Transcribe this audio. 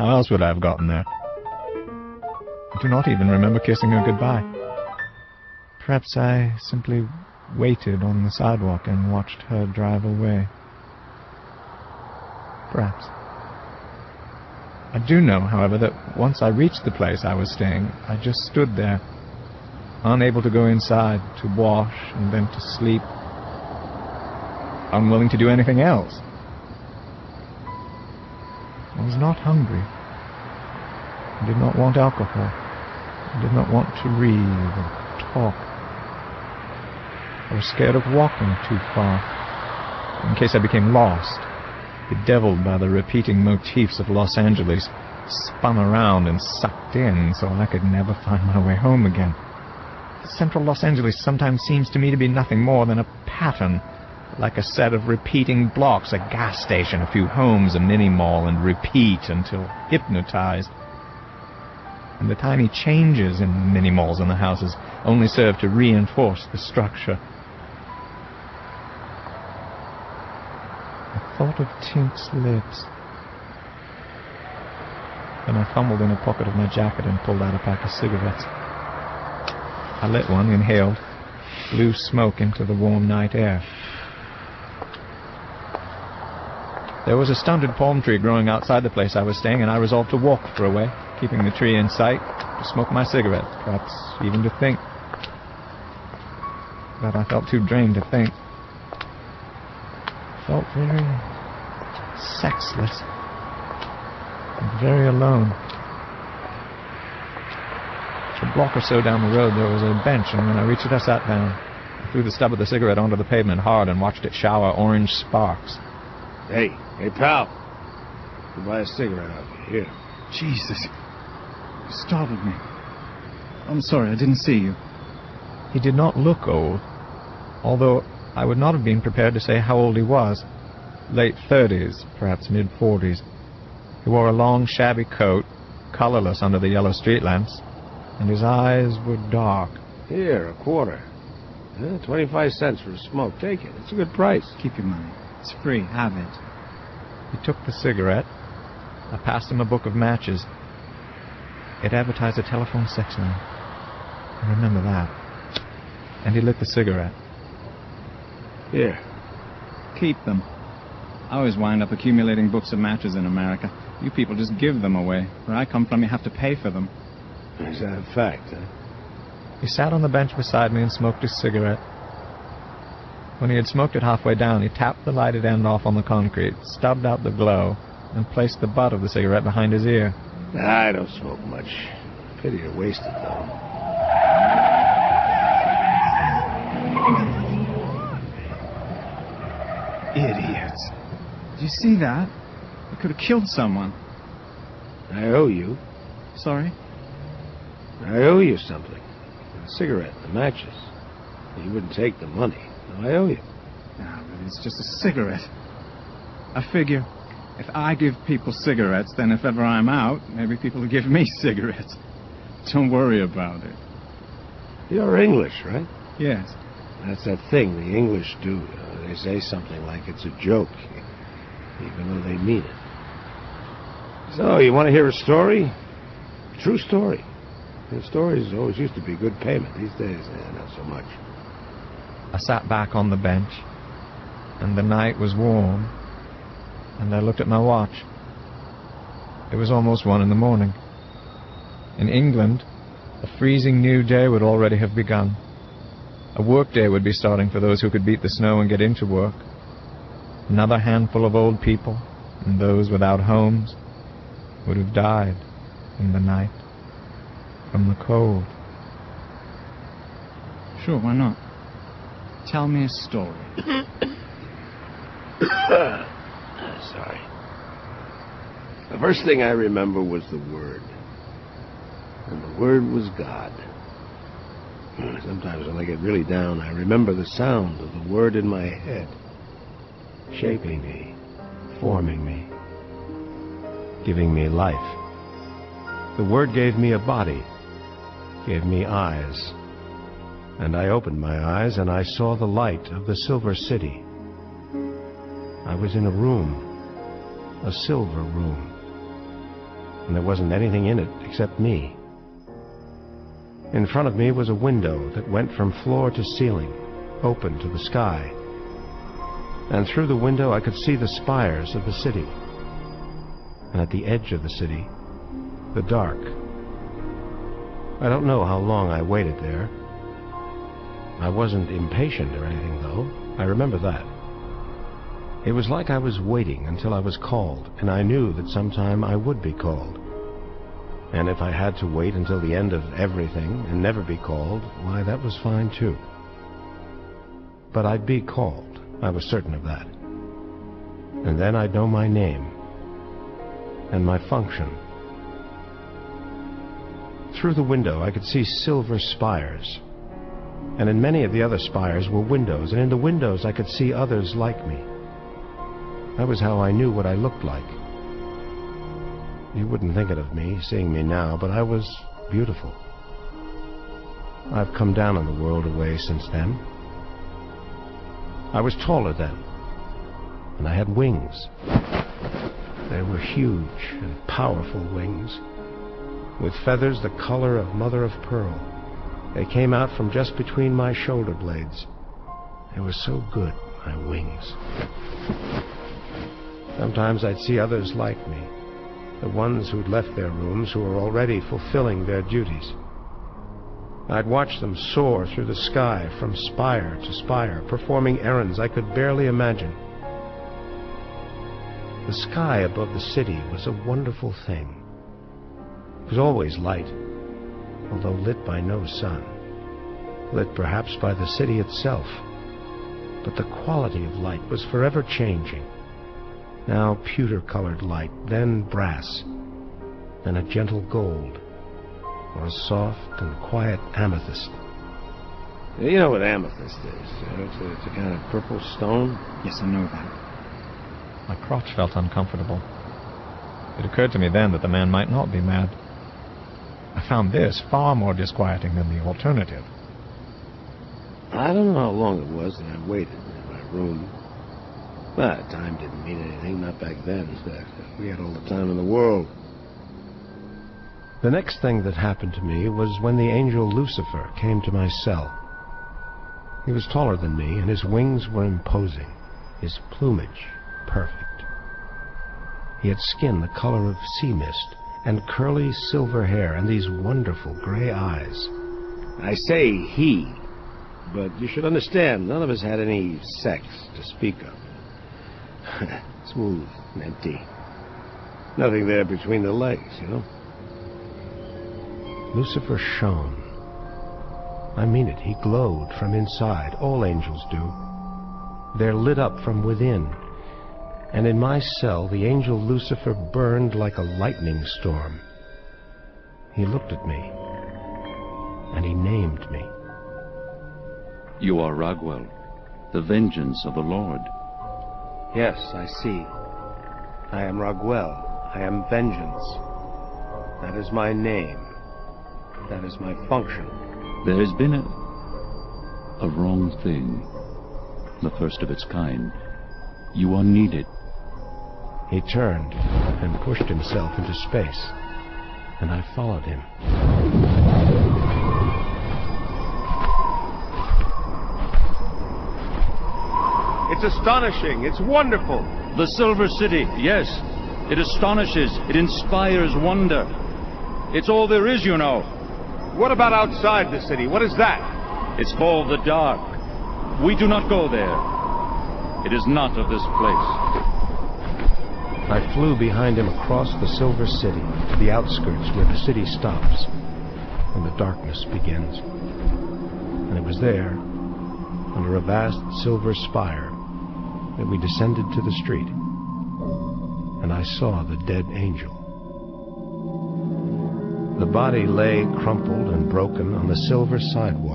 How else would I have gotten there? I do not even remember kissing her goodbye. Perhaps I simply waited on the sidewalk and watched her drive away. Perhaps. I do know, however, that once I reached the place I was staying, I just stood there, unable to go inside, to wash and then to sleep, unwilling to do anything else. I was not hungry. I did not want alcohol. I did not want to read or talk. I was scared of walking too far, in case I became lost, bedeviled by the repeating motifs of Los Angeles, spun around and sucked in so I could never find my way home again. Central Los Angeles sometimes seems to me to be nothing more than a pattern, like a set of repeating blocks, a gas station, a few homes, a mini-mall, and repeat until hypnotized. And the tiny changes in the mini-malls and the houses only serve to reinforce the structure. I thought of Tink's lips. Then I fumbled in a pocket of my jacket and pulled out a pack of cigarettes. I lit one, inhaled, blew smoke into the warm night air. There was a stunted palm tree growing outside the place I was staying, and I resolved to walk for a way, keeping the tree in sight, to smoke my cigarette, perhaps even to think. But I felt too drained to think. I felt very sexless and very alone. A block or so down the road there was a bench, and when I reached it I sat down. I threw the stub of the cigarette onto the pavement hard and watched it shower orange sparks. Hey, pal. You buy a cigarette out here. Jesus. You startled me. I'm sorry, I didn't see you. He did not look old, although I would not have been prepared to say how old he was. Late 30s, perhaps mid-40s. He wore a long, shabby coat, colorless under the yellow street lamps, and his eyes were dark. Here, a quarter. 25 cents for a smoke. Take it. It's a good price. Keep your money. It's free. Have it. He took the cigarette. I passed him a book of matches. It advertised a telephone sex line. I remember that. And he lit the cigarette. Here. Keep them. I always wind up accumulating books of matches in America. You people just give them away. Where I come from, you have to pay for them. Is that a fact, huh? He sat on the bench beside me and smoked his cigarette. When he had smoked it halfway down, he tapped the lighted end off on the concrete, stubbed out the glow, and placed the butt of the cigarette behind his ear. I don't smoke much. Pity to waste it, though. Idiots. Did you see that? They could have killed someone. I owe you. Sorry? I owe you something. A cigarette, the matches. You wouldn't take the money. No, I owe you. Ah, but it's just a cigarette. I figure if I give people cigarettes, then if ever I'm out, maybe people will give me cigarettes. Don't worry about it. You're English, right? Yes. That's that thing the English do. They say something like it's a joke, even though they mean it. So, you want to hear a story? True story. The stories always used to be good payment. These days, not so much. I sat back on the bench, and the night was warm, and I looked at my watch. It was almost 1 a.m. In England, a freezing new day would already have begun. A work day would be starting for those who could beat the snow and get into work. Another handful of old people, and those without homes, would have died in the night from the cold. Sure, why not? Tell me a story. Sorry. The first thing I remember was the Word. And the Word was God. Sometimes when I get really down, I remember the sound of the Word in my head, shaping me, forming me, giving me life. The Word gave me a body, gave me eyes. And I opened my eyes and I saw the light of the Silver City. I was in a room, a silver room. and there wasn't anything in it except me. In front of me was a window that went from floor to ceiling, open to the sky. And through the window I could see the spires of the city. And at the edge of the city, the dark. I don't know how long I waited there. I wasn't impatient or anything, though. I remember that. It was like I was waiting until I was called, and I knew that sometime I would be called. And if I had to wait until the end of everything and never be called, why, that was fine too. But I'd be called. I was certain of that. And then I'd know my name and my function. Through the window I could see silver spires, and in many of the other spires were windows, and in the windows I could see others like me. That was how I knew what I looked like. You wouldn't think it of me, seeing me now, but I was beautiful. I've come down in the world a way since then. I was taller then, and I had wings. They were huge and powerful wings, with feathers the color of mother of pearl. They came out from just between my shoulder blades. They were so good, my wings. Sometimes I'd see others like me, the ones who'd left their rooms, who were already fulfilling their duties. I'd watch them soar through the sky from spire to spire, performing errands I could barely imagine. The sky above the city was a wonderful thing. It was always light, although lit by no sun, lit perhaps by the city itself. But the quality of light was forever changing. Now pewter-colored light, then brass, then a gentle gold, or a soft and quiet amethyst. You know what amethyst is? It's a kind of purple stone. Yes, I know that. My crotch felt uncomfortable. It occurred to me then that the man might not be mad. I found this far more disquieting than the alternative. I don't know how long it was that I waited in my room. But time didn't mean anything, not back then. We had all the time in the world. The next thing that happened to me was when the angel Lucifer came to my cell. He was taller than me, and his wings were imposing, his plumage perfect. He had skin the color of sea mist, and curly silver hair, and these wonderful gray eyes. I say he, but you should understand, none of us had any sex to speak of. Smooth and empty. Nothing there between the legs, you know. Lucifer shone. I mean it, he glowed from inside. All angels do. They're lit up from within. And in my cell, the angel Lucifer burned like a lightning storm. He looked at me, and he named me. You are Raguel, the vengeance of the Lord. Yes, I see. I am Raguel. I am vengeance. That is my name. That is my function. There has been a wrong thing, the first of its kind. You are needed. He turned and pushed himself into space, and I followed him. It's astonishing. It's wonderful. The Silver City, yes. It astonishes. It inspires wonder. It's all there is, you know. What about outside the city? What is that? It's called the Dark. We do not go there. It is not of this place. I flew behind him across the Silver City to the outskirts where the city stops and the darkness begins. And it was there, under a vast silver spire, that we descended to the street, and I saw the dead angel. The body lay crumpled and broken on the silver sidewalk.